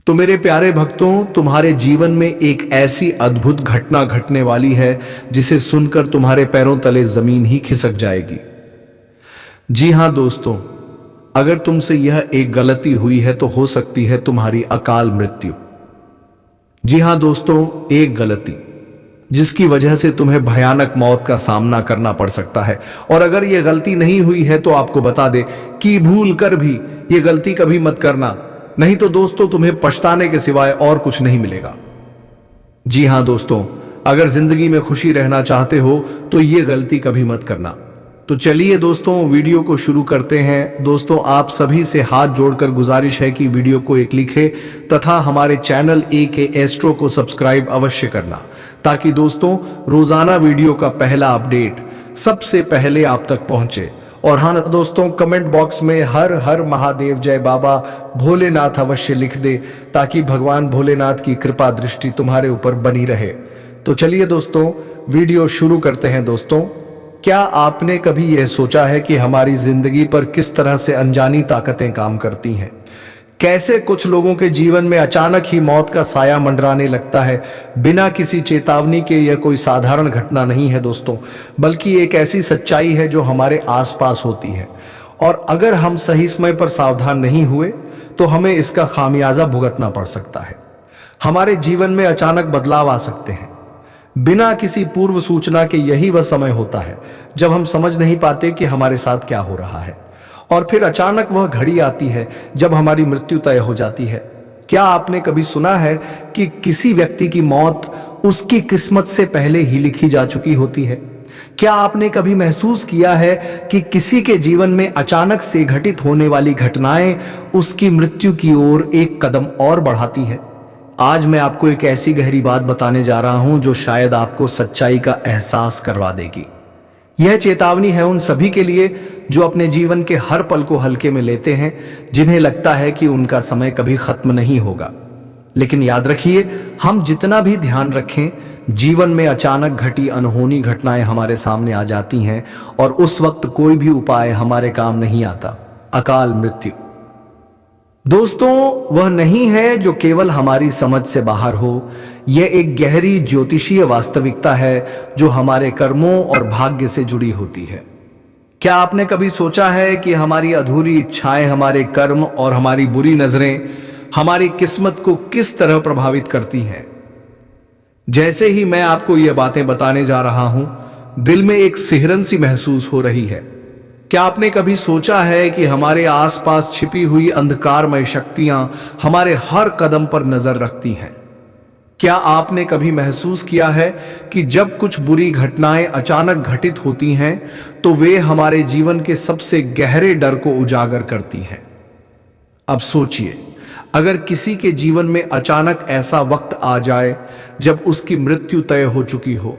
तो मेरे प्यारे भक्तों, तुम्हारे जीवन में एक ऐसी अद्भुत घटना घटने वाली है जिसे सुनकर तुम्हारे पैरों तले जमीन ही खिसक जाएगी। जी हां दोस्तों, अगर तुमसे यह एक गलती हुई है तो हो सकती है तुम्हारी अकाल मृत्यु। जी हां दोस्तों, एक गलती जिसकी वजह से तुम्हें भयानक मौत का सामना करना पड़ सकता है। और अगर यह गलती नहीं हुई है तो आपको बता दे कि भूल कर भी यह गलती कभी मत करना, नहीं तो दोस्तों तुम्हें पछताने के सिवाय और कुछ नहीं मिलेगा। जी हां दोस्तों, अगर जिंदगी में खुशी रहना चाहते हो तो यह गलती कभी मत करना। तो चलिए दोस्तों, वीडियो को शुरू करते हैं। दोस्तों, आप सभी से हाथ जोड़कर गुजारिश है कि वीडियो को एक लिखें तथा हमारे चैनल AK एस्ट्रो को सब्सक्राइब अवश्य करना, ताकि दोस्तों रोजाना वीडियो का पहला अपडेट सबसे पहले आप तक पहुंचे। और हाँ दोस्तों, कमेंट बॉक्स में हर हर महादेव जय बाबा भोलेनाथ अवश्य लिख दे, ताकि भगवान भोलेनाथ की कृपा दृष्टि तुम्हारे ऊपर बनी रहे। तो चलिए दोस्तों, वीडियो शुरू करते हैं। दोस्तों, क्या आपने कभी यह सोचा है कि हमारी जिंदगी पर किस तरह से अनजानी ताकतें काम करती हैं? कैसे कुछ लोगों के जीवन में अचानक ही मौत का साया मंडराने लगता है बिना किसी चेतावनी के। यह कोई साधारण घटना नहीं है दोस्तों, बल्कि एक ऐसी सच्चाई है जो हमारे आसपास होती है, और अगर हम सही समय पर सावधान नहीं हुए तो हमें इसका खामियाजा भुगतना पड़ सकता है। हमारे जीवन में अचानक बदलाव आ सकते हैं बिना किसी पूर्व सूचना के। यही वह समय होता है जब हम समझ नहीं पाते कि हमारे साथ क्या हो रहा है, और फिर अचानक वह घड़ी आती है जब हमारी मृत्यु तय हो जाती है। क्या आपने कभी सुना है कि किसी व्यक्ति की मौत उसकी किस्मत से पहले ही लिखी जा चुकी होती है? क्या आपने कभी महसूस किया है कि किसी के जीवन में अचानक से घटित होने वाली घटनाएं उसकी मृत्यु की ओर एक कदम और बढ़ाती है? आज मैं आपको एक ऐसी गहरी बात बताने जा रहा हूं जो शायद आपको सच्चाई का एहसास करवा देगी। यह चेतावनी है उन सभी के लिए जो अपने जीवन के हर पल को हल्के में लेते हैं, जिन्हें लगता है कि उनका समय कभी खत्म नहीं होगा। लेकिन याद रखिए, हम जितना भी ध्यान रखें, जीवन में अचानक घटी अनहोनी घटनाएं हमारे सामने आ जाती हैं, और उस वक्त कोई भी उपाय हमारे काम नहीं आता। अकाल मृत्यु दोस्तों वह नहीं है जो केवल हमारी समझ से बाहर हो। यह एक गहरी ज्योतिषीय वास्तविकता है जो हमारे कर्मों और भाग्य से जुड़ी होती है। क्या आपने कभी सोचा है कि हमारी अधूरी इच्छाएं, हमारे कर्म और हमारी बुरी नजरें हमारी किस्मत को किस तरह प्रभावित करती हैं? जैसे ही मैं आपको यह बातें बताने जा रहा हूं, दिल में एक सिहरन सी महसूस हो रही है। क्या आपने कभी सोचा है कि हमारे आसपास छिपी हुई अंधकारमय शक्तियां हमारे हर कदम पर नजर रखती हैं? क्या आपने कभी महसूस किया है कि जब कुछ बुरी घटनाएं अचानक घटित होती हैं तो वे हमारे जीवन के सबसे गहरे डर को उजागर करती हैं? अब सोचिए, अगर किसी के जीवन में अचानक ऐसा वक्त आ जाए जब उसकी मृत्यु तय हो चुकी हो,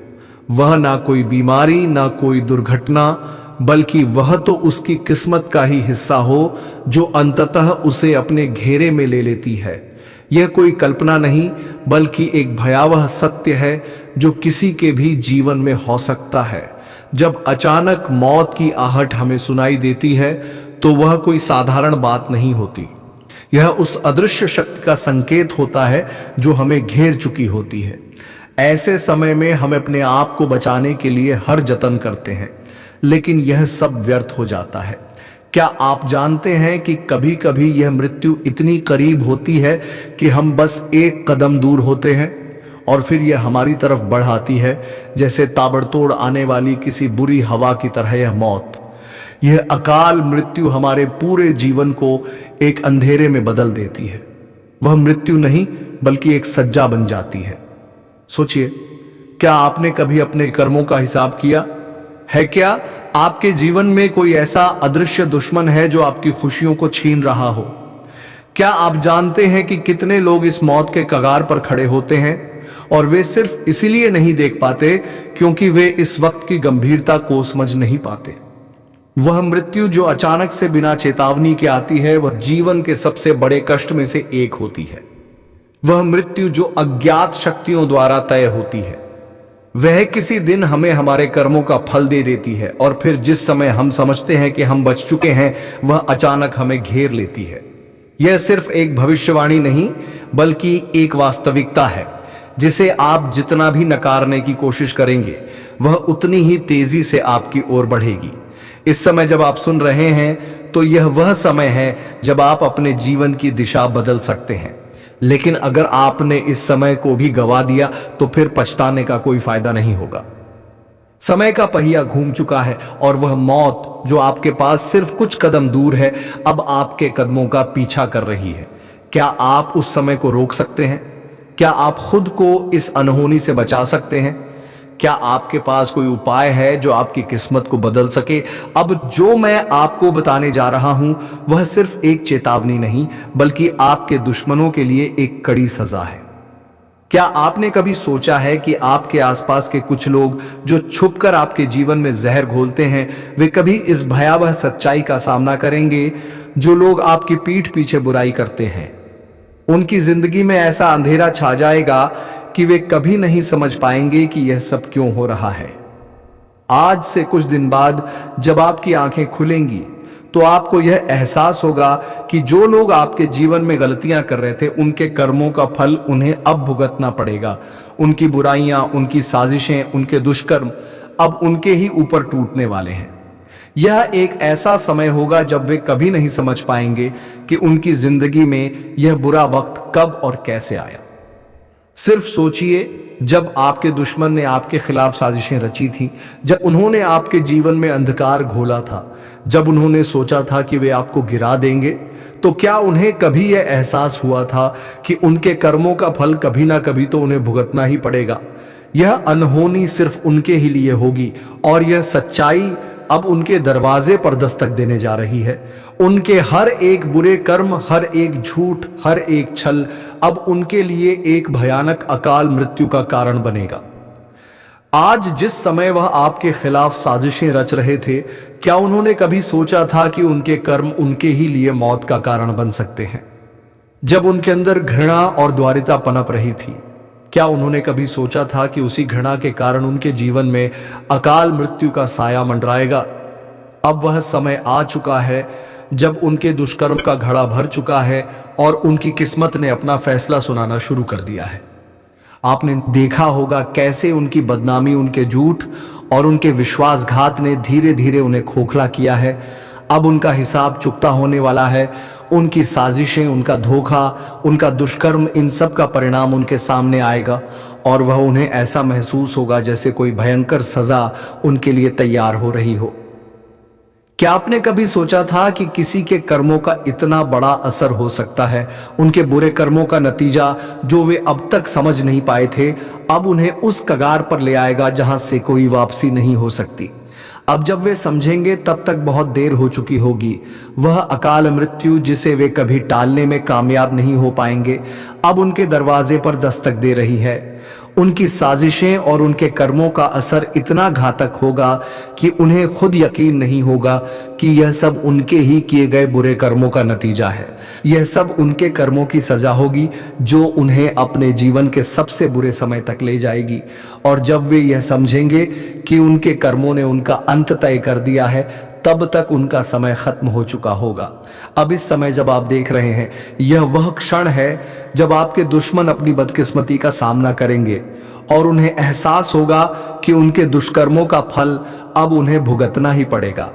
वह ना कोई बीमारी, ना कोई दुर्घटना, बल्कि वह तो उसकी किस्मत का ही हिस्सा हो जो अंततः उसे अपने घेरे में ले लेती है। यह कोई कल्पना नहीं, बल्कि एक भयावह सत्य है जो किसी के भी जीवन में हो सकता है। जब अचानक मौत की आहट हमें सुनाई देती है तो वह कोई साधारण बात नहीं होती। यह उस अदृश्य शक्ति का संकेत होता है जो हमें घेर चुकी होती है। ऐसे समय में हम अपने आप को बचाने के लिए हर जतन करते हैं, लेकिन यह सब व्यर्थ हो जाता है। क्या आप जानते हैं कि कभी कभी यह मृत्यु इतनी करीब होती है कि हम बस एक कदम दूर होते हैं और फिर यह हमारी तरफ बढ़ आती है, जैसे ताबड़तोड़ आने वाली किसी बुरी हवा की तरह यह मौत। यह अकाल मृत्यु हमारे पूरे जीवन को एक अंधेरे में बदल देती है। वह मृत्यु नहीं बल्कि एक सज्जा बन जाती है। सोचिए, क्या आपने कभी अपने कर्मों का हिसाब किया है? क्या आपके जीवन में कोई ऐसा अदृश्य दुश्मन है जो आपकी खुशियों को छीन रहा हो? क्या आप जानते हैं कि कितने लोग इस मौत के कगार पर खड़े होते हैं और वे सिर्फ इसीलिए नहीं देख पाते क्योंकि वे इस वक्त की गंभीरता को समझ नहीं पाते। वह मृत्यु जो अचानक से बिना चेतावनी के आती है, वह जीवन के सबसे बड़े कष्ट में से एक होती है। वह मृत्यु जो अज्ञात शक्तियों द्वारा तय होती है, वह किसी दिन हमें हमारे कर्मों का फल दे देती है, और फिर जिस समय हम समझते हैं कि हम बच चुके हैं, वह अचानक हमें घेर लेती है। यह सिर्फ एक भविष्यवाणी नहीं बल्कि एक वास्तविकता है जिसे आप जितना भी नकारने की कोशिश करेंगे वह उतनी ही तेजी से आपकी ओर बढ़ेगी। इस समय जब आप सुन रहे हैं तो यह वह समय है जब आप अपने जीवन की दिशा बदल सकते हैं। लेकिन अगर आपने इस समय को भी गवा दिया तो फिर पछताने का कोई फायदा नहीं होगा। समय का पहिया घूम चुका है और वह मौत जो आपके पास सिर्फ कुछ कदम दूर है अब आपके कदमों का पीछा कर रही है। क्या आप उस समय को रोक सकते हैं? क्या आप खुद को इस अनहोनी से बचा सकते हैं? क्या आपके पास कोई उपाय है जो आपकी किस्मत को बदल सके? अब जो मैं आपको बताने जा रहा हूं वह सिर्फ एक चेतावनी नहीं बल्कि आपके दुश्मनों के लिए एक कड़ी सजा है। क्या आपने कभी सोचा है कि आपके आसपास के कुछ लोग जो छुपकर आपके जीवन में जहर घोलते हैं वे कभी इस भयावह सच्चाई का सामना करेंगे? जो लोग आपकी पीठ पीछे बुराई करते हैं उनकी जिंदगी में ऐसा अंधेरा छा जाएगा कि वे कभी नहीं समझ पाएंगे कि यह सब क्यों हो रहा है। आज से कुछ दिन बाद जब आपकी आंखें खुलेंगी तो आपको यह एहसास होगा कि जो लोग आपके जीवन में गलतियां कर रहे थे उनके कर्मों का फल उन्हें अब भुगतना पड़ेगा। उनकी बुराइयां, उनकी साजिशें, उनके दुष्कर्म अब उनके ही ऊपर टूटने वाले हैं। यह एक ऐसा समय होगा जब वे कभी नहीं समझ पाएंगे कि उनकी जिंदगी में यह बुरा वक्त कब और कैसे आया। सिर्फ सोचिए, जब आपके दुश्मन ने आपके खिलाफ साजिशें रची थी, जब उन्होंने आपके जीवन में अंधकार घोला था, जब उन्होंने सोचा था कि वे आपको गिरा देंगे, तो क्या उन्हें कभी यह एहसास हुआ था कि उनके कर्मों का फल कभी ना कभी तो उन्हें भुगतना ही पड़ेगा? यह अनहोनी सिर्फ उनके ही लिए होगी और यह सच्चाई अब उनके दरवाजे पर दस्तक देने जा रही है। उनके हर एक बुरे कर्म, हर एक झूठ, हर एक छल अब उनके लिए एक भयानक अकाल मृत्यु का कारण बनेगा। आज जिस समय वह आपके खिलाफ साजिशें रच रहे थे, क्या उन्होंने कभी सोचा था कि उनके कर्म उनके ही लिए मौत का कारण बन सकते हैं? जब उनके अंदर घृणा और द्वारिता पनप रही थी, क्या उन्होंने कभी सोचा था कि उसी घृणा के कारण उनके जीवन में अकाल मृत्यु का साया मंडराएगा? अब वह समय आ चुका है जब उनके दुष्कर्म का घड़ा भर चुका है और उनकी किस्मत ने अपना फैसला सुनाना शुरू कर दिया है। आपने देखा होगा कैसे उनकी बदनामी, उनके झूठ और उनके विश्वासघात ने धीरे धीरे उन्हें खोखला किया है। अब उनका हिसाब चुकता होने वाला है। उनकी साजिशें, उनका धोखा, उनका दुष्कर्म, इन सब का परिणाम उनके सामने आएगा और वह उन्हें ऐसा महसूस होगा जैसे कोई भयंकर सजा उनके लिए तैयार हो रही हो। क्या आपने कभी सोचा था कि किसी के कर्मों का इतना बड़ा असर हो सकता है? उनके बुरे कर्मों का नतीजा जो वे अब तक समझ नहीं पाए थे अब उन्हें उस कगार पर ले आएगा जहां से कोई वापसी नहीं हो सकती। अब जब वे समझेंगे तब तक बहुत देर हो चुकी होगी। वह अकाल मृत्यु जिसे वे कभी टालने में कामयाब नहीं हो पाएंगे अब उनके दरवाजे पर दस्तक दे रही है। उनकी साजिशें और उनके कर्मों का असर इतना घातक होगा कि उन्हें खुद यकीन नहीं होगा कि यह सब उनके ही किए गए बुरे कर्मों का नतीजा है। यह सब उनके कर्मों की सजा होगी जो उन्हें अपने जीवन के सबसे बुरे समय तक ले जाएगी। और जब वे यह समझेंगे कि उनके कर्मों ने उनका अंत तय कर दिया है तब तक उनका समय खत्म हो चुका होगा। अब इस समय जब आप देख रहे हैं यह वह क्षण है जब आपके दुश्मन अपनी बदकिस्मती का सामना करेंगे और उन्हें एहसास होगा कि उनके दुष्कर्मों का फल अब उन्हें भुगतना ही पड़ेगा।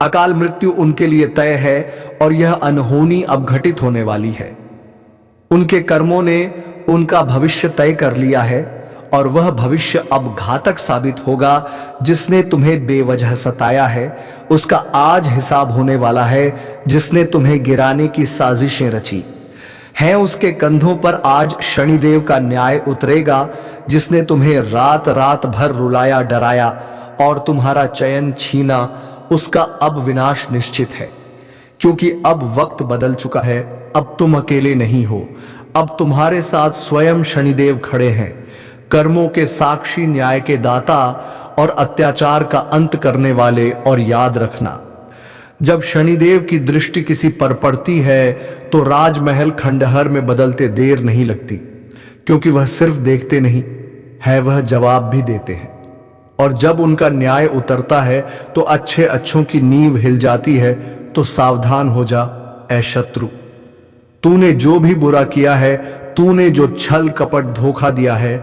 अकाल मृत्यु उनके लिए तय है और यह अनहोनी अब घटित होने वाली है। उनके कर्मों ने उनका भविष्य तय कर लिया है और वह भविष्य अब घातक साबित होगा। जिसने तुम्हें बेवजह सताया है उसका आज हिसाब होने वाला है। जिसने तुम्हें गिराने की साजिशें रची हैं उसके कंधों पर आज शनिदेव का न्याय उतरेगा। जिसने तुम्हें रात रात भर रुलाया, डराया और तुम्हारा चयन छीना उसका अब विनाश निश्चित है। क्योंकि अब वक्त बदल चुका है। अब तुम अकेले नहीं हो, अब तुम्हारे साथ स्वयं शनिदेव खड़े हैं, कर्मों के साक्षी, न्याय के दाता और अत्याचार का अंत करने वाले। और याद रखना, जब शनिदेव की दृष्टि किसी पर पड़ती है तो राजमहल खंडहर में बदलते देर नहीं लगती, क्योंकि वह सिर्फ देखते नहीं है, वह जवाब भी देते हैं। और जब उनका न्याय उतरता है तो अच्छे अच्छों की नींव हिल जाती है। तो सावधान हो जा ऐ शत्रु। तूने जो भी बुरा किया है, तूने जो छल कपट धोखा दिया है,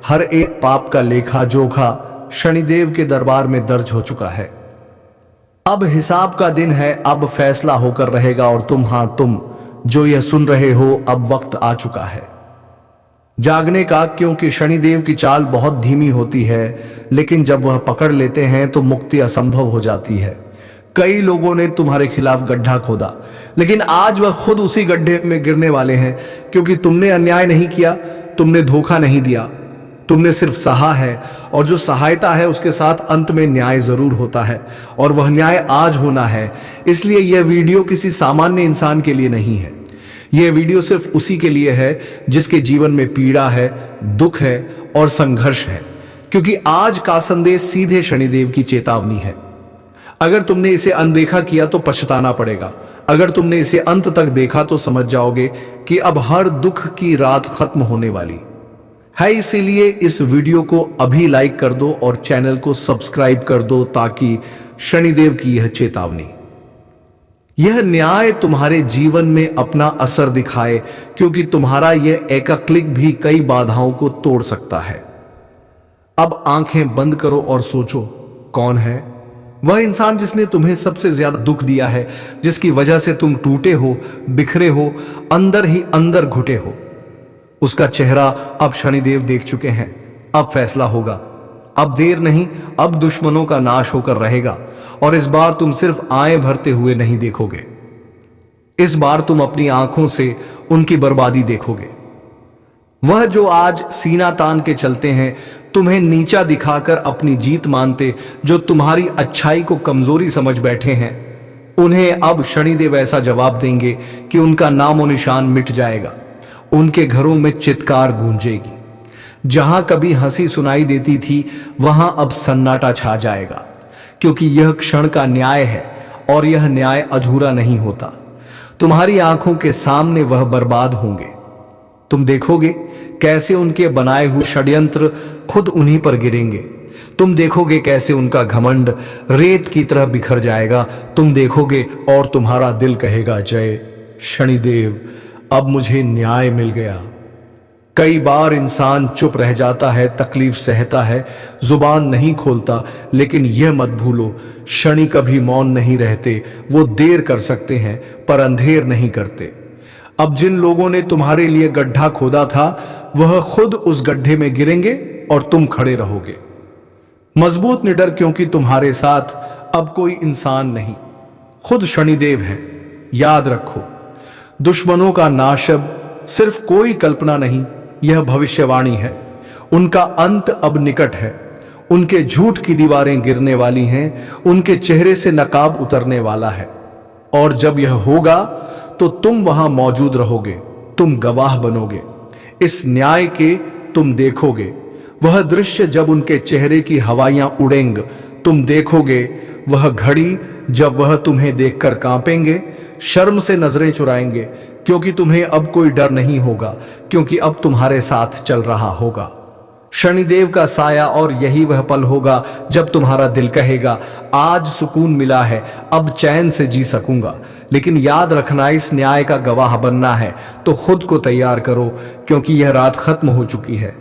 हर एक पाप का लेखा जोखा शनिदेव के दरबार में दर्ज हो चुका है। अब हिसाब का दिन है, अब फैसला होकर रहेगा। और तुम जो यह सुन रहे हो, अब वक्त आ चुका है जागने का, क्योंकि शनिदेव की चाल बहुत धीमी होती है, लेकिन जब वह पकड़ लेते हैं तो मुक्ति असंभव हो जाती है। कई लोगों ने तुम्हारे खिलाफ गड्ढा खोदा, लेकिन आज वह खुद उसी गड्ढे में गिरने वाले हैं, क्योंकि तुमने अन्याय नहीं किया, तुमने धोखा नहीं दिया, तुमने सिर्फ सहा है। और जो सहायता है उसके साथ अंत में न्याय जरूर होता है, और वह न्याय आज होना है। इसलिए यह वीडियो किसी सामान्य इंसान के लिए नहीं है, यह वीडियो सिर्फ उसी के लिए है जिसके जीवन में पीड़ा है, दुख है और संघर्ष है, क्योंकि आज का संदेश सीधे शनिदेव की चेतावनी है। अगर तुमने इसे अनदेखा किया तो पछताना पड़ेगा, अगर तुमने इसे अंत तक देखा तो समझ जाओगे कि अब हर दुख की रात खत्म होने वाली है। इसीलिए इस वीडियो को अभी लाइक कर दो और चैनल को सब्सक्राइब कर दो, ताकि शनिदेव की यह चेतावनी, यह न्याय तुम्हारे जीवन में अपना असर दिखाए, क्योंकि तुम्हारा यह एक क्लिक भी कई बाधाओं को तोड़ सकता है। अब आंखें बंद करो और सोचो, कौन है वह इंसान जिसने तुम्हें सबसे ज्यादा दुख दिया है, जिसकी वजह से तुम टूटे हो, बिखरे हो, अंदर ही अंदर घुटे हो। उसका चेहरा अब शनिदेव देख चुके हैं। अब फैसला होगा, अब देर नहीं, अब दुश्मनों का नाश होकर रहेगा। और इस बार तुम सिर्फ आंखें भरते हुए नहीं देखोगे, इस बार तुम अपनी आंखों से उनकी बर्बादी देखोगे। वह जो आज सीना तान के चलते हैं, तुम्हें नीचा दिखाकर अपनी जीत मानते, जो तुम्हारी अच्छाई को कमजोरी समझ बैठे हैं, उन्हें अब शनिदेव ऐसा जवाब देंगे कि उनका नामो निशान मिट जाएगा। उनके घरों में चित्कार गूंजेगी। जहां कभी हंसी सुनाई देती थी, वहां अब सन्नाटा छा जाएगा, क्योंकि यह क्षण का न्याय है, और यह न्याय अधूरा नहीं होता। तुम्हारी आंखों के सामने वह बर्बाद होंगे। तुम देखोगे कैसे उनके बनाए हुए षड्यंत्र खुद उन्हीं पर गिरेंगे। तुम देखोगे कैसे उनका घमंड रेत की तरह बिखर जाएगा। तुम देखोगे और तुम्हारा दिल कहेगा, जय शनिदेव, अब मुझे न्याय मिल गया। कई बार इंसान चुप रह जाता है, तकलीफ सहता है, जुबान नहीं खोलता, लेकिन यह मत भूलो, शनि कभी मौन नहीं रहते। वो देर कर सकते हैं पर अंधेर नहीं करते। अब जिन लोगों ने तुम्हारे लिए गड्ढा खोदा था, वह खुद उस गड्ढे में गिरेंगे और तुम खड़े रहोगे मजबूत निडर, क्योंकि तुम्हारे साथ अब कोई इंसान नहीं, खुद शनिदेव है। याद रखो, दुश्मनों का नाश अब सिर्फ कोई कल्पना नहीं, यह भविष्यवाणी है। उनका अंत अब निकट है। उनके झूठ की दीवारें गिरने वाली हैं, उनके चेहरे से नकाब उतरने वाला है। और जब यह होगा तो तुम वहां मौजूद रहोगे, तुम गवाह बनोगे इस न्याय के। तुम देखोगे वह दृश्य जब उनके चेहरे की हवाइयां उड़ेंगे। तुम देखोगे वह घड़ी जब वह तुम्हें देखकर कांपेंगे, शर्म से नजरें चुराएंगे, क्योंकि तुम्हें अब कोई डर नहीं होगा, क्योंकि अब तुम्हारे साथ चल रहा होगा शनिदेव का साया। और यही वह पल होगा जब तुम्हारा दिल कहेगा, आज सुकून मिला है, अब चैन से जी सकूंगा। लेकिन याद रखना, इस न्याय का गवाह बनना है तो खुद को तैयार करो, क्योंकि यह रात खत्म हो चुकी है।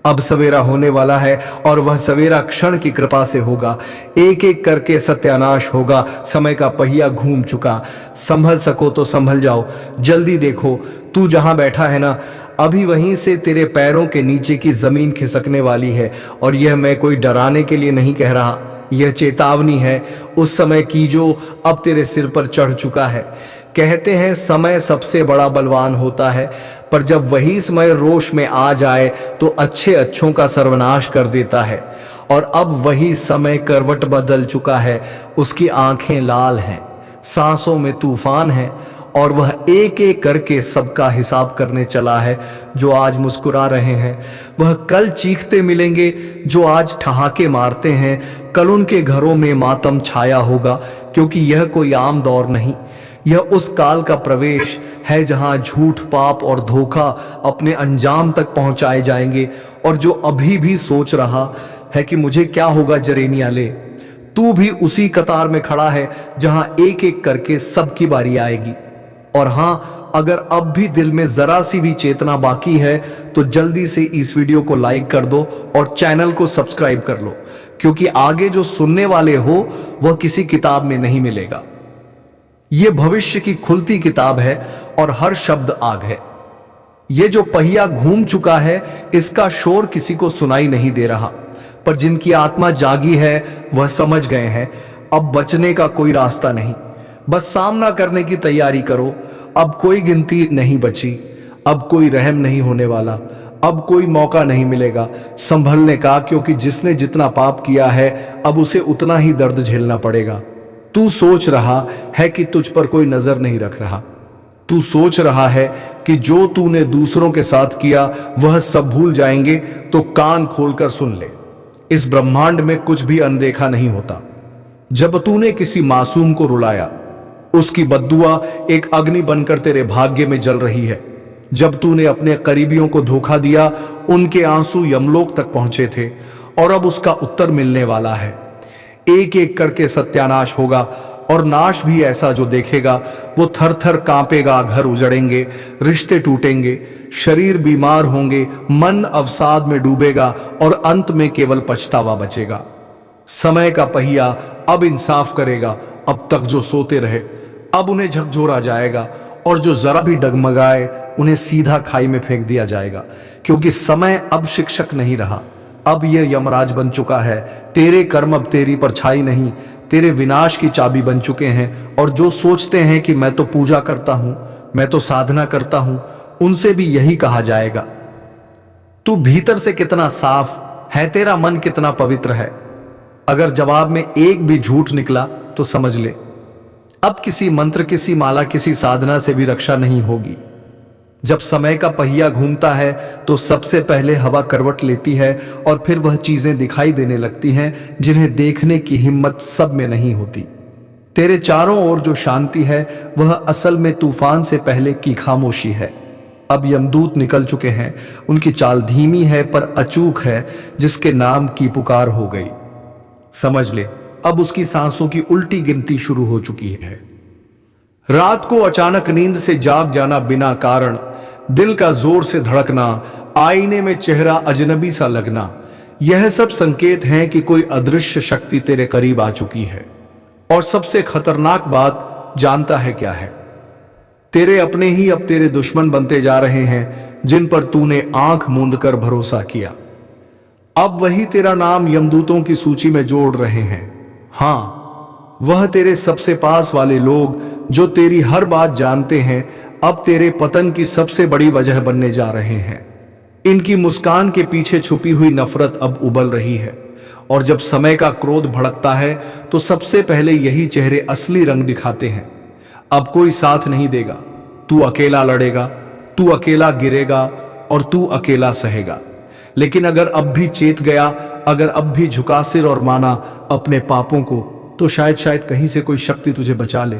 अब सवेरा होने वाला है, और वह सवेरा क्षण की कृपा से होगा। एक एक करके सत्यानाश होगा। समय का पहिया घूम चुका। संभल सको तो संभल जाओ। जल्दी देखो, तू जहां बैठा है ना, अभी वहीं से तेरे पैरों के नीचे की जमीन खिसकने वाली है। और यह मैं कोई डराने के लिए नहीं कह रहा, यह चेतावनी है उस समय की जो अब तेरे सिर पर चढ़ चुका है। कहते हैं समय सबसे बड़ा बलवान होता है, पर जब वही समय रोष में आ जाए तो अच्छे अच्छों का सर्वनाश कर देता है। और अब वही समय करवट बदल चुका है। उसकी आंखें लाल हैं, सांसों में तूफान है, और वह एक एक करके सबका हिसाब करने चला है। जो आज मुस्कुरा रहे हैं, वह कल चीखते मिलेंगे। जो आज ठहाके मारते हैं, कल उनके घरों में मातम छाया होगा, क्योंकि यह कोई आम दौर नहीं, यह उस काल का प्रवेश है जहां झूठ, पाप और धोखा अपने अंजाम तक पहुंचाए जाएंगे। और जो अभी भी सोच रहा है कि मुझे क्या होगा जरेनिया ले, तू भी उसी कतार में खड़ा है जहां एक एक करके सबकी बारी आएगी। और हां, अगर अब भी दिल में जरा सी भी चेतना बाकी है तो जल्दी से इस वीडियो को लाइक कर दो और चैनल को सब्सक्राइब कर लो, क्योंकि आगे जो सुनने वाले हो वह किसी किताब में नहीं मिलेगा। यह भविष्य की खुलती किताब है और हर शब्द आग है। यह जो पहिया घूम चुका है इसका शोर किसी को सुनाई नहीं दे रहा, पर जिनकी आत्मा जागी है वह समझ गए हैं अब बचने का कोई रास्ता नहीं, बस सामना करने की तैयारी करो। अब कोई गिनती नहीं बची, अब कोई रहम नहीं होने वाला, अब कोई मौका नहीं मिलेगा संभलने का, क्योंकि जिसने जितना पाप किया है अब उसे उतना ही दर्द झेलना पड़ेगा। तू सोच रहा है कि तुझ पर कोई नजर नहीं रख रहा, तू सोच रहा है कि जो तूने दूसरों के साथ किया वह सब भूल जाएंगे, तो कान खोलकर सुन ले, इस ब्रह्मांड में कुछ भी अनदेखा नहीं होता। जब तूने किसी मासूम को रुलाया उसकी बद्दुआ एक अग्नि बनकर तेरे भाग्य में जल रही है। जब तूने अपने करीबियों को धोखा दिया उनके आंसू यमलोक तक पहुंचे थे और अब उसका उत्तर मिलने वाला है। एक एक करके सत्यानाश होगा और नाश भी ऐसा जो देखेगा वो थर थर कांपेगा, घर उजड़ेंगे, रिश्ते टूटेंगे, शरीर बीमार होंगे, मन अवसाद में डूबेगा और अंत में केवल पछतावा बचेगा। समय का पहिया अब इंसाफ करेगा। अब तक जो सोते रहे अब उन्हें झकझोरा जाएगा और जो जरा भी डगमगाए उन्हें सीधा खाई में फेंक दिया जाएगा, क्योंकि समय अब शिक्षक नहीं रहा, अब यह यमराज बन चुका है। तेरे कर्म अब तेरी परछाई नहीं, तेरे विनाश की चाबी बन चुके हैं। और जो सोचते हैं कि मैं तो पूजा करता हूं, मैं तो साधना करता हूं, उनसे भी यही कहा जाएगा, तू भीतर से कितना साफ है, तेरा मन कितना पवित्र है। अगर जवाब में एक भी झूठ निकला तो समझ ले अब किसी मंत्र, किसी माला, किसी साधना से भी रक्षा नहीं होगी। जब समय का पहिया घूमता है तो सबसे पहले हवा करवट लेती है और फिर वह चीजें दिखाई देने लगती हैं जिन्हें देखने की हिम्मत सब में नहीं होती। तेरे चारों ओर जो शांति है वह असल में तूफान से पहले की खामोशी है। अब यमदूत निकल चुके हैं, उनकी चाल धीमी है पर अचूक है, जिसके नाम की पुकार हो गई। समझ ले अब उसकी सांसों की उल्टी गिनती शुरू हो चुकी है। रात को अचानक नींद से जाग जाना बिना कारण, दिल का जोर से धड़कना, आईने में चेहरा अजनबी सा लगना, यह सब संकेत हैं कि कोई अदृश्य शक्ति तेरे करीब आ चुकी है। और सबसे खतरनाक बात जानता है क्या है? तेरे अपने ही अब तेरे दुश्मन बनते जा रहे हैं, जिन पर तूने आंख मूंद कर भरोसा किया। अब वही तेरा नाम यमदूतों की सूची में जोड़ रहे हैं। हां, वह तेरे सबसे पास वाले लोग जो तेरी हर बात जानते हैं अब तेरे पतन की सबसे बड़ी वजह बनने जा रहे हैं। इनकी मुस्कान के पीछे छुपी हुई नफरत अब उबल रही है, और जब समय का क्रोध भड़कता है तो सबसे पहले यही चेहरे असली रंग दिखाते हैं। अब कोई साथ नहीं देगा, तू अकेला लड़ेगा, तू अकेला गिरेगा और तू अकेला सहेगा। लेकिन अगर अब भी चेत गया, अगर अब भी झुका सिर और माना अपने पापों को, तो शायद कहीं से कोई शक्ति तुझे बचा ले।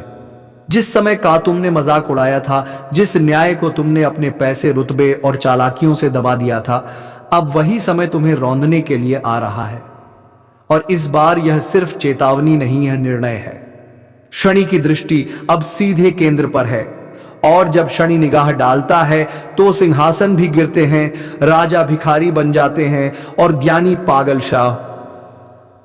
जिस समय का तुमने मजाक उड़ाया था, जिस न्याय को तुमने अपने पैसे, रुतबे और चालाकियों से दबा दिया था, अब वही समय तुम्हें रौंदने के लिए आ रहा है। और इस बार यह सिर्फ चेतावनी नहीं है, निर्णय है। शनि की दृष्टि अब सीधे केंद्र पर है, और जब शनि निगाह डालता है तो सिंहासन भी गिरते हैं, राजा भिखारी बन जाते हैं और ज्ञानी पागल शाह।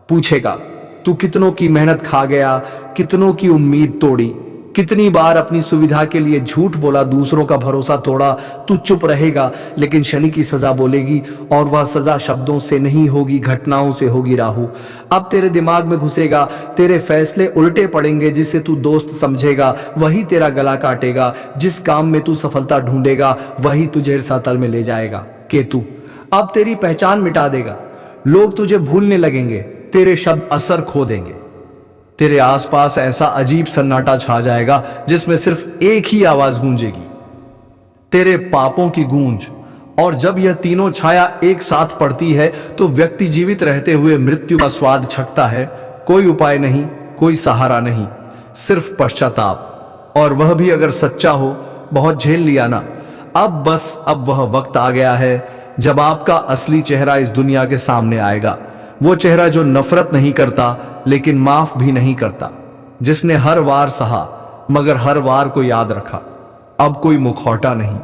पूछेगा, तू कितनों की मेहनत खा गया, कितनों की उम्मीद तोड़ी, कितनी बार अपनी सुविधा के लिए झूठ बोला, दूसरों का भरोसा तोड़ा। तू चुप रहेगा, लेकिन शनि की सजा बोलेगी, और वह सजा शब्दों से नहीं होगी, घटनाओं से होगी। राहु अब तेरे दिमाग में घुसेगा, तेरे फैसले उल्टे पड़ेंगे। जिसे तू दोस्त समझेगा वही तेरा गला काटेगा, जिस काम में तू सफलता ढूंढेगा वही तुझे रसातल में ले जाएगा। केतु अब तेरी पहचान मिटा देगा, लोग तुझे भूलने लगेंगे, तेरे शब्द असर खो देंगे। तेरे आसपास ऐसा अजीब सन्नाटा छा जाएगा जिसमें सिर्फ एक ही आवाज गूंजेगी, तेरे पापों की गूंज। और जब यह तीनों छाया एक साथ पड़ती है तो व्यक्ति जीवित रहते हुए मृत्यु का स्वाद छकता है। कोई उपाय नहीं, कोई सहारा नहीं, सिर्फ पश्चाताप, और वह भी अगर सच्चा हो। बहुत झेल लिया ना, अब वह वक्त आ गया है जब आपका असली चेहरा इस दुनिया के सामने आएगा। वो चेहरा जो नफरत नहीं करता लेकिन माफ भी नहीं करता, जिसने हर वार सहा मगर हर वार को याद रखा। अब कोई मुखौटा नहीं,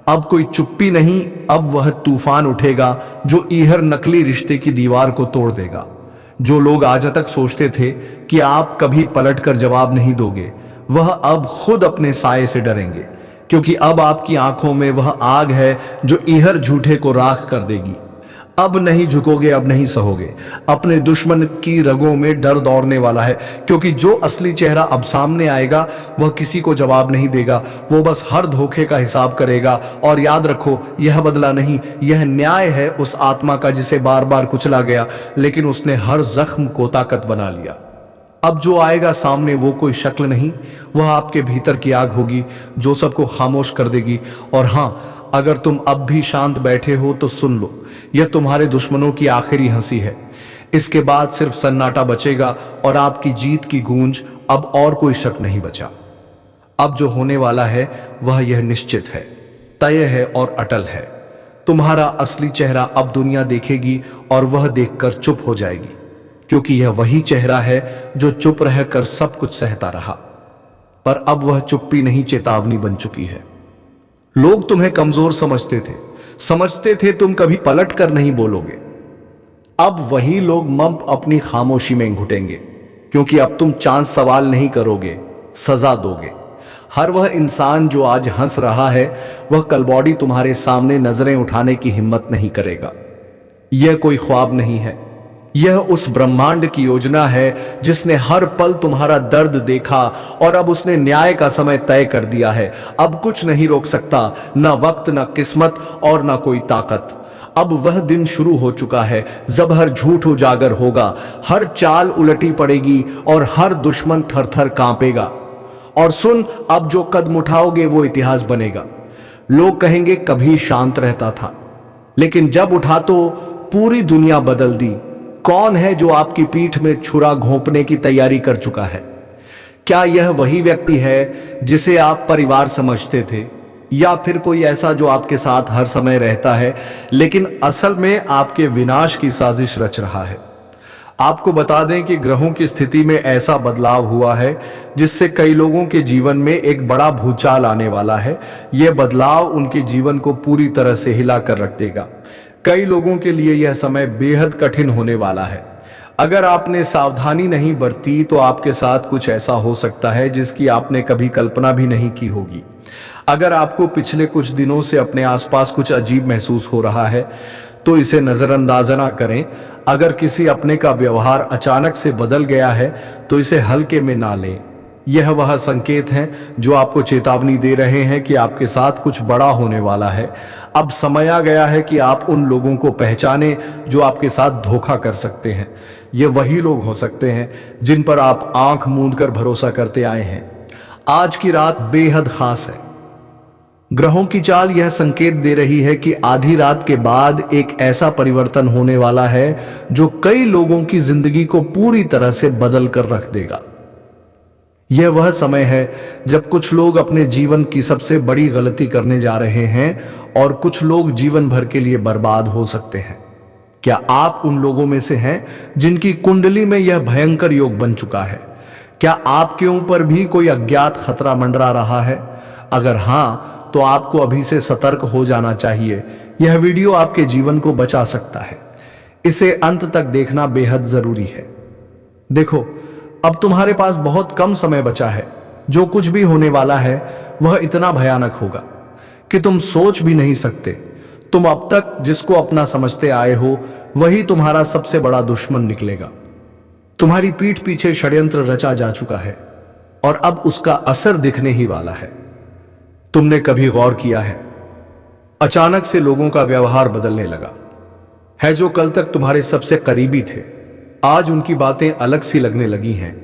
अब कोई चुप्पी नहीं, अब वह तूफान उठेगा जो ईहर नकली रिश्ते की दीवार को तोड़ देगा। जो लोग आज तक सोचते थे कि आप कभी पलटकर जवाब नहीं दोगे, वह अब खुद अपने साये से डरेंगे, क्योंकि अब आपकी आंखों में वह आग है जो ईहर झूठे को राख कर देगी। अब नहीं झुकोगे, अब नहीं सहोगे। अपने दुश्मन की रगों में डर दौड़ने वाला है, क्योंकि जो असली चेहरा अब सामने आएगा वह किसी को जवाब नहीं देगा, वो बस हर धोखे का हिसाब करेगा। और याद रखो, यह बदला नहीं, यह न्याय है उस आत्मा का जिसे बार बार कुचला गया, लेकिन उसने हर जख्म को ताकत बना लिया। अब जो आएगा सामने वो कोई शक्ल नहीं, वह आपके भीतर की आग होगी जो सबको खामोश कर देगी। और हाँ, अगर तुम अब भी शांत बैठे हो तो सुन लो, यह तुम्हारे दुश्मनों की आखिरी हंसी है। इसके बाद सिर्फ सन्नाटा बचेगा और आपकी जीत की गूंज। अब और कोई शक नहीं बचा। अब जो होने वाला है वह यह निश्चित है, तय है और अटल है। तुम्हारा असली चेहरा अब दुनिया देखेगी और वह देखकर चुप हो जाएगी, क्योंकि यह वही चेहरा है जो चुप रहकर सब कुछ सहता रहा। पर अब वह चुप्पी नहीं, चेतावनी बन चुकी है। लोग तुम्हें कमजोर समझते थे तुम कभी पलट कर नहीं बोलोगे। अब वही लोग मम अपनी खामोशी में घुटेंगे, क्योंकि अब तुम चांस सवाल नहीं करोगे, सजा दोगे। हर वह इंसान जो आज हंस रहा है, वह कल बॉडी तुम्हारे सामने नजरें उठाने की हिम्मत नहीं करेगा। यह कोई ख्वाब नहीं है, यह उस ब्रह्मांड की योजना है जिसने हर पल तुम्हारा दर्द देखा और अब उसने न्याय का समय तय कर दिया है। अब कुछ नहीं रोक सकता, ना वक्त, ना किस्मत और ना कोई ताकत। अब वह दिन शुरू हो चुका है जब हर झूठ उजागर होगा, हर चाल उलटी पड़ेगी और हर दुश्मन थर थर कांपेगा। और सुन, अब जो कदम उठाओगे वो इतिहास बनेगा। लोग कहेंगे कभी शांत रहता था, लेकिन जब उठा तो पूरी दुनिया बदल दी। कौन है जो आपकी पीठ में छुरा घोंपने की तैयारी कर चुका है? क्या यह वही व्यक्ति है जिसे आप परिवार समझते थे, या फिर कोई ऐसा जो आपके साथ हर समय रहता है लेकिन असल में आपके विनाश की साजिश रच रहा है? आपको बता दें कि ग्रहों की स्थिति में ऐसा बदलाव हुआ है जिससे कई लोगों के जीवन में एक बड़ा भूचाल आने वाला है। यह बदलाव उनके जीवन को पूरी तरह से हिला कर रख देगा। कई लोगों के लिए यह समय बेहद कठिन होने वाला है। अगर आपने सावधानी नहीं बरती तो आपके साथ कुछ ऐसा हो सकता है जिसकी आपने कभी कल्पना भी नहीं की होगी। अगर आपको पिछले कुछ दिनों से अपने आसपास कुछ अजीब महसूस हो रहा है तो इसे नजरअंदाज ना करें। अगर किसी अपने का व्यवहार अचानक से बदल गया है तो इसे हल्के में ना लें। यह वह संकेत हैं जो आपको चेतावनी दे रहे हैं कि आपके साथ कुछ बड़ा होने वाला है। अब समय आ गया है कि आप उन लोगों को पहचानें जो आपके साथ धोखा कर सकते हैं। ये वही लोग हो सकते हैं जिन पर आप आंख मूंद कर भरोसा करते आए हैं। आज की रात बेहद खास है। ग्रहों की चाल यह संकेत दे रही है कि आधी रात के बाद एक ऐसा परिवर्तन होने वाला है जो कई लोगों की जिंदगी को पूरी तरह से बदल कर रख देगा। यह वह समय है जब कुछ लोग अपने जीवन की सबसे बड़ी गलती करने जा रहे हैं और कुछ लोग जीवन भर के लिए बर्बाद हो सकते हैं। क्या आप उन लोगों में से हैं जिनकी कुंडली में यह भयंकर योग बन चुका है? क्या आपके ऊपर भी कोई अज्ञात खतरा मंडरा रहा है? अगर हां, तो आपको अभी से सतर्क हो जाना चाहिए। यह वीडियो आपके जीवन को बचा सकता है। इसे अंत तक देखना बेहद जरूरी है। देखो, अब तुम्हारे पास बहुत कम समय बचा है। जो कुछ भी होने वाला है वह इतना भयानक होगा कि तुम सोच भी नहीं सकते। तुम अब तक जिसको अपना समझते आए हो वही तुम्हारा सबसे बड़ा दुश्मन निकलेगा। तुम्हारी पीठ पीछे षड्यंत्र रचा जा चुका है और अब उसका असर दिखने ही वाला है। तुमने कभी गौर किया है, अचानक से लोगों का व्यवहार बदलने लगा है। जो कल तक तुम्हारे सबसे करीबी थे, आज उनकी बातें अलग सी लगने लगी हैं।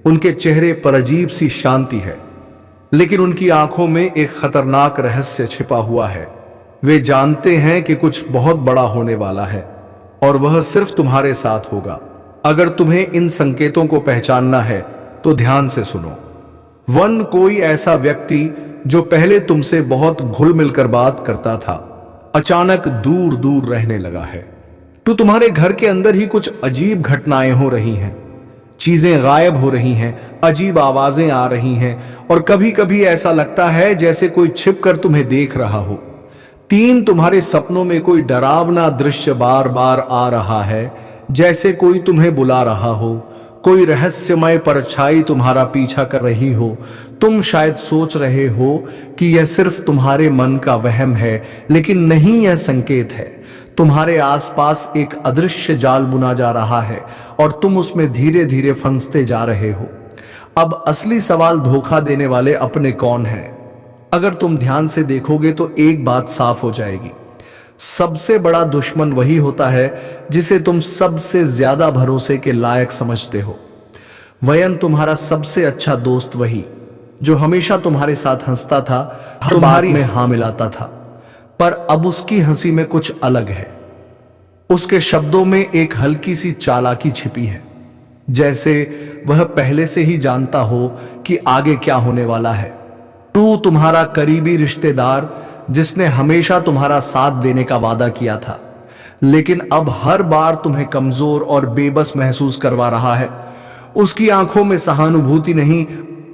उनके चेहरे पर अजीब सी शांति है, लेकिन उनकी आंखों में एक खतरनाक रहस्य छिपा हुआ है। वे जानते हैं कि कुछ बहुत बड़ा होने वाला है और वह सिर्फ तुम्हारे साथ होगा। अगर तुम्हें इन संकेतों को पहचानना है तो ध्यान से सुनो। वन, कोई ऐसा व्यक्ति जो पहले तुमसे बहुत घुल मिलकर बात करता था, अचानक दूर दूर रहने लगा है। तो तुम्हारे घर के अंदर ही कुछ अजीब घटनाएं हो रही हैं। चीजें गायब हो रही हैं, अजीब आवाजें आ रही हैं और कभी कभी ऐसा लगता है जैसे कोई छिपकर तुम्हें देख रहा हो। 3, तुम्हारे सपनों में कोई डरावना दृश्य बार बार आ रहा है, जैसे कोई तुम्हें बुला रहा हो, कोई रहस्यमय परछाई तुम्हारा पीछा कर रही हो। तुम शायद सोच रहे हो कि यह सिर्फ तुम्हारे मन का वहम है, लेकिन नहीं, यह संकेत है। तुम्हारे आसपास एक अदृश्य जाल बुना जा रहा है और तुम उसमें धीरे धीरे फंसते जा रहे हो। अब असली सवाल, धोखा देने वाले अपने कौन हैं? अगर तुम ध्यान से देखोगे तो एक बात साफ हो जाएगी। सबसे बड़ा दुश्मन वही होता है जिसे तुम सबसे ज्यादा भरोसे के लायक समझते हो। वयन तुम्हारा सबसे अच्छा दोस्त वही जो हमेशा तुम्हारे साथ हंसता था, तुम्हारी में हाँ मिलाता था, पर अब उसकी हंसी में कुछ अलग है। उसके शब्दों में एक हल्की सी चालाकी छिपी है, जैसे वह पहले से ही जानता हो कि आगे क्या होने वाला है। तू तुम्हारा करीबी रिश्तेदार जिसने हमेशा तुम्हारा साथ देने का वादा किया था, लेकिन अब हर बार तुम्हें कमजोर और बेबस महसूस करवा रहा है। उसकी आंखों में सहानुभूति नहीं,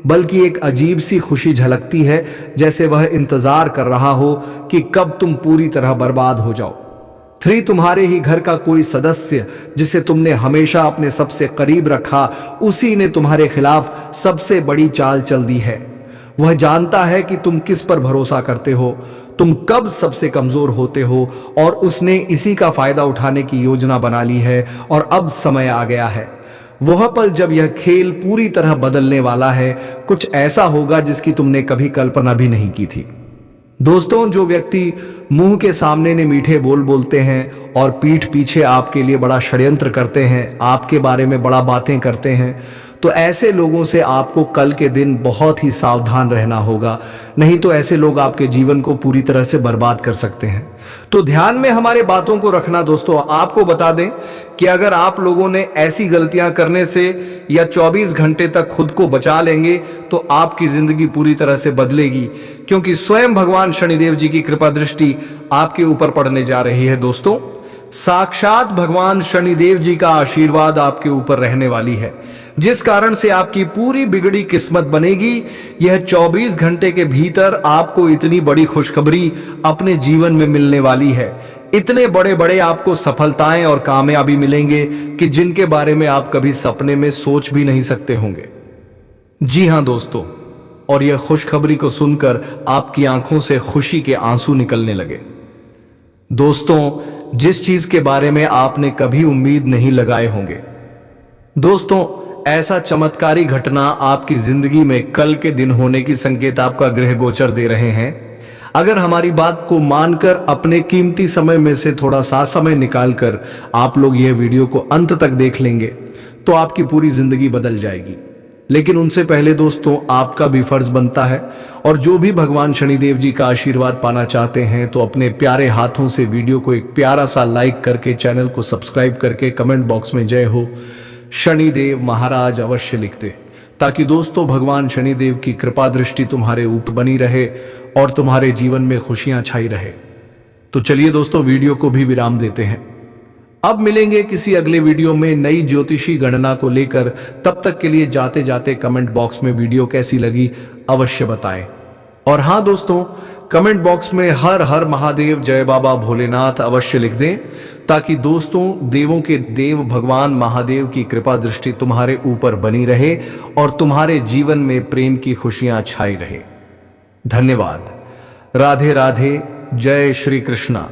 बल्कि एक अजीब सी खुशी झलकती है, जैसे वह इंतजार कर रहा हो कि कब तुम पूरी तरह बर्बाद हो जाओ। 3, तुम्हारे ही घर का कोई सदस्य जिसे तुमने हमेशा अपने सबसे करीब रखा, उसी ने तुम्हारे खिलाफ सबसे बड़ी चाल चल दी है। वह जानता है कि तुम किस पर भरोसा करते हो, तुम कब सबसे कमजोर होते हो, और उसने इसी का फायदा उठाने की योजना बना ली है। और अब समय आ गया है, वह पल जब यह खेल पूरी तरह बदलने वाला है। कुछ ऐसा होगा जिसकी तुमने कभी कल्पना भी नहीं की थी। दोस्तों, जो व्यक्ति मुंह के सामने ने मीठे बोल बोलते हैं और पीठ पीछे आपके लिए बड़ा षड्यंत्र करते हैं, आपके बारे में बड़ा बातें करते हैं, तो ऐसे लोगों से आपको कल के दिन बहुत ही सावधान रहना होगा, नहीं तो ऐसे लोग आपके जीवन को पूरी तरह से बर्बाद कर सकते हैं। तो ध्यान में हमारे बातों को रखना। दोस्तों, आपको बता दें कि अगर आप लोगों ने ऐसी गलतियां करने से या 24 घंटे तक खुद को बचा लेंगे तो आपकी जिंदगी पूरी तरह से बदलेगी, क्योंकि स्वयं भगवान शनिदेव जी की कृपा दृष्टि आपके ऊपर पड़ने जा रही है। दोस्तों, साक्षात भगवान शनिदेव जी का आशीर्वाद आपके ऊपर रहने वाली है, जिस कारण से आपकी पूरी बिगड़ी किस्मत बनेगी। यह 24 घंटे के भीतर आपको इतनी बड़ी खुशखबरी अपने जीवन में मिलने वाली है। इतने बड़े बड़े आपको सफलताएं और कामयाबी मिलेंगे कि जिनके बारे में आप कभी सपने में सोच भी नहीं सकते होंगे। जी हां दोस्तों, और यह खुशखबरी को सुनकर आपकी आंखों से खुशी के आंसू निकलने लगे। दोस्तों, जिस चीज के बारे में आपने कभी उम्मीद नहीं लगाए होंगे, दोस्तों, ऐसा चमत्कारी घटना आपकी जिंदगी में कल के दिन होने की संकेत आपका ग्रह गोचर दे रहे हैं। अगर हमारी बात को मानकर अपने कीमती समय में से थोड़ा सा समय निकालकर आप लोग यह वीडियो को अंत तक देख लेंगे तो आपकी पूरी जिंदगी बदल जाएगी। लेकिन उनसे पहले दोस्तों, आपका भी फर्ज बनता है, और जो भी भगवान शनिदेव जी का आशीर्वाद पाना चाहते हैं तो अपने प्यारे हाथों से वीडियो को एक प्यारा सा लाइक करके, चैनल को सब्सक्राइब करके कमेंट बॉक्स में जय हो शनिदेव महाराज अवश्य लिखते, ताकि दोस्तों भगवान शनिदेव की कृपा दृष्टि तुम्हारे ऊपर बनी रहे और तुम्हारे जीवन में खुशियां छाई रहे। तो चलिए दोस्तों, वीडियो को भी विराम देते हैं। अब मिलेंगे किसी अगले वीडियो में नई ज्योतिषी गणना को लेकर। तब तक के लिए जाते जाते कमेंट बॉक्स में वीडियो कैसी लगी अवश्य बताएं। और हां दोस्तों, कमेंट बॉक्स में हर हर महादेव, जय बाबा भोलेनाथ अवश्य लिख दें, ताकि दोस्तों देवों के देव भगवान महादेव की कृपा दृष्टि तुम्हारे ऊपर बनी रहे और तुम्हारे जीवन में प्रेम की खुशियां छाई रहे। धन्यवाद। राधे राधे। जय श्री कृष्णा।